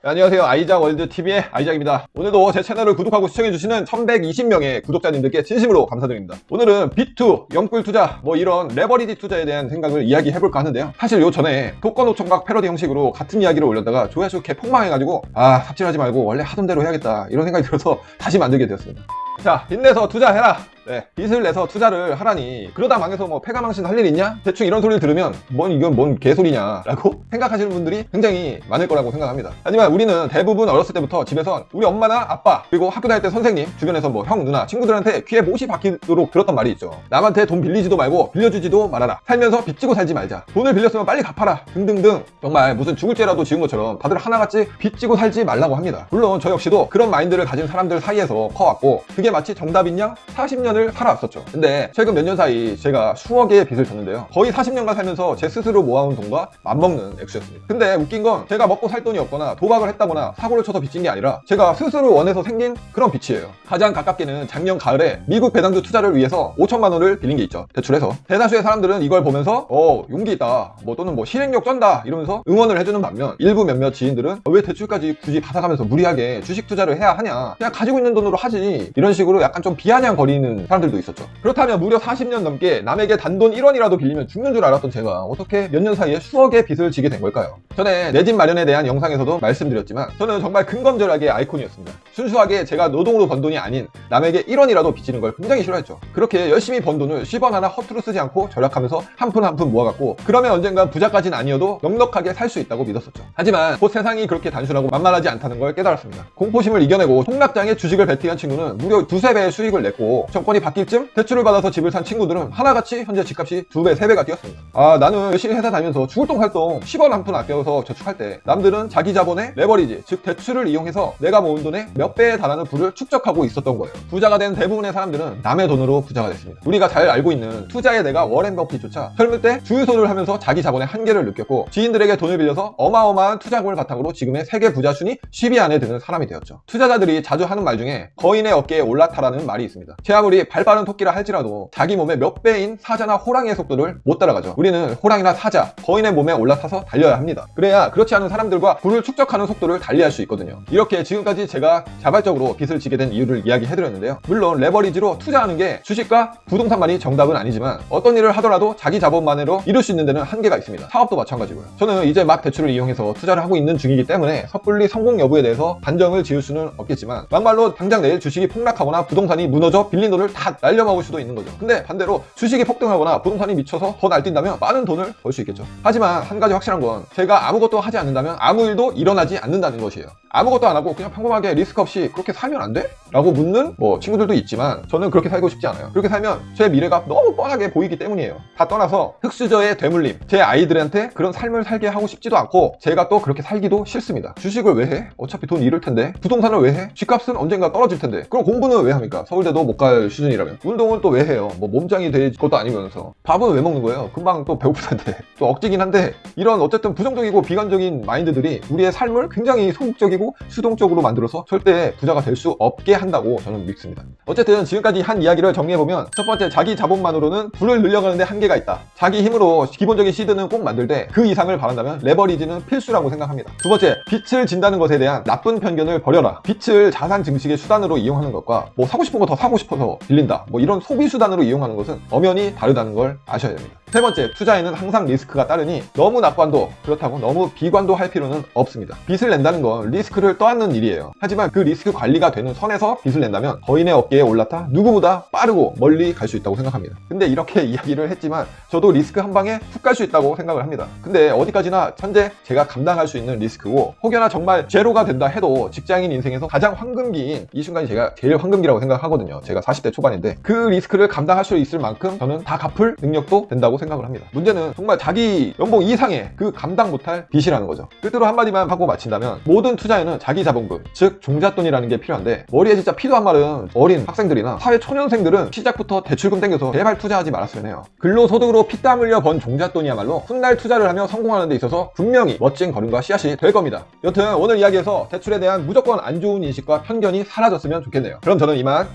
안녕하세요. 아이작월드TV의 아이작입니다. 오늘도 제 채널을 구독하고 시청해주시는 1120명의 구독자님들께 진심으로 감사드립니다. 오늘은 비투, 영꿀 투자, 이런 레버리지 투자에 대한 생각을 이야기해볼까 하는데요. 사실 요 전에 토건오총각 패러디 형식으로 같은 이야기를 올렸다가 조회수 개 폭망해가지고 삽질하지 말고 원래 하던 대로 해야겠다 이런 생각이 들어서 다시 만들게 되었습니다. 자, 빚내서 투자해라. 빚을 내서 투자를 하라니 그러다 망해서 패가망신 할 일 있냐? 대충 이런 소리를 들으면 이건 뭔 개소리냐 라고 생각하시는 분들이 굉장히 많을 거라고 생각합니다. 하지만 우리는 대부분 어렸을 때부터 집에선 우리 엄마나 아빠 그리고 학교 다닐 때 선생님 주변에서 형, 누나, 친구들한테 귀에 못이 박히도록 들었던 말이 있죠. 남한테 돈 빌리지도 말고 빌려주지도 말아라. 살면서 빚지고 살지 말자. 돈을 빌렸으면 빨리 갚아라. 등등등 정말 무슨 죽을 죄라도 지은 것처럼 다들 하나같이 빚지고 살지 말라고 합니다. 물론 저 역시도 그런 마인드를 가진 사람들 사이에서 커왔고 그게 마치 정답인 양 40년을 살아왔었죠. 근데 최근 몇 년 사이 제가 수억의 빚을 졌는데요. 거의 40년간 살면서 제 스스로 모아온 돈과 맞먹는 액수였습니다. 근데 웃긴 건 제가 먹고 살 돈이 없거나 도박을 했다거나 사고를 쳐서 빚진 게 아니라 제가 스스로 원해서 생긴 그런 빚이에요. 가장 가깝게는 작년 가을에 미국 배당주 투자를 위해서 5천만 원을 빌린 게 있죠. 대출해서. 대다수의 사람들은 이걸 보면서 용기 있다 또는 실행력 쩐다 이러면서 응원을 해주는 반면 일부 몇몇 지인들은 왜 대출까지 굳이 받아가면서 무리하게 주식 투자를 해야 하냐, 그냥 가지고 있는 돈으로 하지, 이런 식으로 약간 좀 비아냥거리는 사람들도 있었죠. 그렇다면 무려 40년 넘게 남에게 단돈 1원이라도 빌리면 죽는 줄 알았던 제가 어떻게 몇 년 사이에 수억의 빚을 지게 된 걸까요? 전에 내 집 마련에 대한 영상에서도 말씀드렸지만 저는 정말 근검절하게 아이콘이었습니다. 순수하게 제가 노동으로 번 돈이 아닌 남에게 1원이라도 빚지는 걸 굉장히 싫어했죠. 그렇게 열심히 번 돈을 10원 하나 허투루 쓰지 않고 절약하면서 한 푼 한 푼 모아갖고 그러면 언젠간 부자까지는 아니어도 넉넉하게 살 수 있다고 믿었었죠. 하지만 곧 세상이 그렇게 단순하고 만만하지 않다는 걸 깨달았습니다. 공포심을 이겨내고 통락장에 주식을 베팅한 친구는 무려 두세 배의 수익을 냈고 정권이 바뀔 쯤 대출을 받아서 집을 산 친구들은 하나같이 현재 집값이 2배, 3배가 뛰었습니다. 나는 열심히 회사 다니면서 죽을 똥 살 똥 10원 한 푼 아껴서 저축할 때 남들은 자기 자본의 레버리지, 즉 대출을 이용해서 내가 모은 돈의 몇 배에 달하는 부를 축적하고 있었던 거예요. 부자가 된 대부분의 사람들은 남의 돈으로 부자가 됐습니다. 우리가 잘 알고 있는 투자의 내가 워렌 버핏조차 젊을 때 주유소를 하면서 자기 자본의 한계를 느꼈고 지인들에게 돈을 빌려서 어마어마한 투자금을 바탕으로 지금의 세계 부자 순위 10위 안에 드는 사람이 되었죠. 투자자들이 자주 하는 말 중에 거인의 어깨에 올라타라는 말이 있습니다. 제 아무리 발빠른 토끼라 할지라도 자기 몸의 몇 배인 사자나 호랑이의 속도를 못 따라가죠. 우리는 호랑이나 사자, 거인의 몸에 올라타서 달려야 합니다. 그래야 그렇지 않은 사람들과 부를 축적하는 속도를 달리할 수 있거든요. 이렇게 지금까지 제가 자발적으로 빚을 지게 된 이유를 이야기해드렸는데요. 물론 레버리지로 투자하는 게 주식과 부동산만이 정답은 아니지만 어떤 일을 하더라도 자기 자본만으로 이룰 수 있는 데는 한계가 있습니다. 사업도 마찬가지고요. 저는 이제 막 대출을 이용해서 투자를 하고 있는 중이기 때문에 섣불리 성공 여부에 대해서 단정을 지을 수는 없겠지만 막말로 당장 내일 주식이 폭락하거나 부동산이 무너져 빌린 돈을 다 날려먹을 수도 있는 거죠. 근데 반대로 주식이 폭등하거나 부동산이 미쳐서 더 날뛴다면 많은 돈을 벌 수 있겠죠. 하지만 한 가지 확실한 건 제가 아무것도 하지 않는다면 아무 일도 일어나지 않는다는 것이에요. 아무것도 안 하고 그냥 평범하게 리스크 없이 그렇게 살면 안 돼? 라고 묻는 친구들도 있지만 저는 그렇게 살고 싶지 않아요. 그렇게 살면 제 미래가 너무 뻔하게 보이기 때문이에요. 다 떠나서 흙수저의 되물림, 제 아이들한테 그런 삶을 살게 하고 싶지도 않고 제가 또 그렇게 살기도 싫습니다. 주식을 왜 해? 어차피 돈 잃을 텐데. 부동산을 왜 해? 집값은 언젠가 떨어질 텐데. 그럼 공부는 왜 합니까? 서울대도 못 갈 수준이라면. 운동은 또 왜 해요? 몸짱이 될 것도 아니면서. 밥은 왜 먹는 거예요? 금방 또 배고플 텐데. 또 억지긴 한데 이런 어쨌든 부정적이고 비관적인 마인드들이 우리의 삶을 굉장히 소극적이고 수동적으로 만들어서 절대 부자가 될 수 없게 한다고 저는 믿습니다. 어쨌든 지금까지 한 이야기를 정리해보면 첫 번째, 자기 자본만으로는 부를 늘려가는데 한계가 있다. 자기 힘으로 기본적인 시드는 꼭 만들되 그 이상을 바란다면 레버리지는 필수라고 생각합니다. 두 번째, 빚을 진다는 것에 대한 나쁜 편견을 버려라. 빚을 자산 증식의 수단으로 이용하는 것과 사고 싶은 거 더 사고 싶어서 빌린다, 이런 소비 수단으로 이용하는 것은 엄연히 다르다는 걸 아셔야 됩니다. 세 번째, 투자에는 항상 리스크가 따르니 너무 낙관도, 그렇다고 너무 비관도 할 필요는 없습니다. 빚을 낸다는 건 리스크를 떠안는 일이에요. 하지만 그 리스크 관리가 되는 선에서 빚을 낸다면 거인의 어깨에 올라타 누구보다 빠르고 멀리 갈 수 있다고 생각합니다. 근데 이렇게 이야기를 했지만 저도 리스크 한 방에 훅 갈 수 있다고 생각을 합니다. 근데 어디까지나 현재 제가 감당할 수 있는 리스크고 혹여나 정말 제로가 된다 해도 직장인 인생에서 가장 황금기인 이 순간이 제가 제일 황금기라고 생각하거든요. 제가 40대 초반인데 그 리스크를 감당할 수 있을 만큼 저는 다 갚을 능력도 된다고 생각을 합니다. 문제는 정말 자기 연봉 이상의 그 감당 못할 빚이라는 거죠. 끝으로 한마디만 하고 마친다면 모든 투자에는 자기 자본금, 즉 종잣돈이라는 게 필요한데 머리에 진짜 피도 안 마른 어린 학생들이나 사회 초년생들은 시작부터 대출금 땡겨서 제발 투자하지 말았으면 해요. 근로소득으로 피땀 흘려 번 종잣돈이야말로 훗날 투자를 하며 성공하는 데 있어서 분명히 멋진 걸음과 씨앗이 될 겁니다. 여튼 오늘 이야기에서 대출에 대한 무조건 안 좋은 인식과 편견이 사라졌으면 좋겠네요. 그럼 저는 이만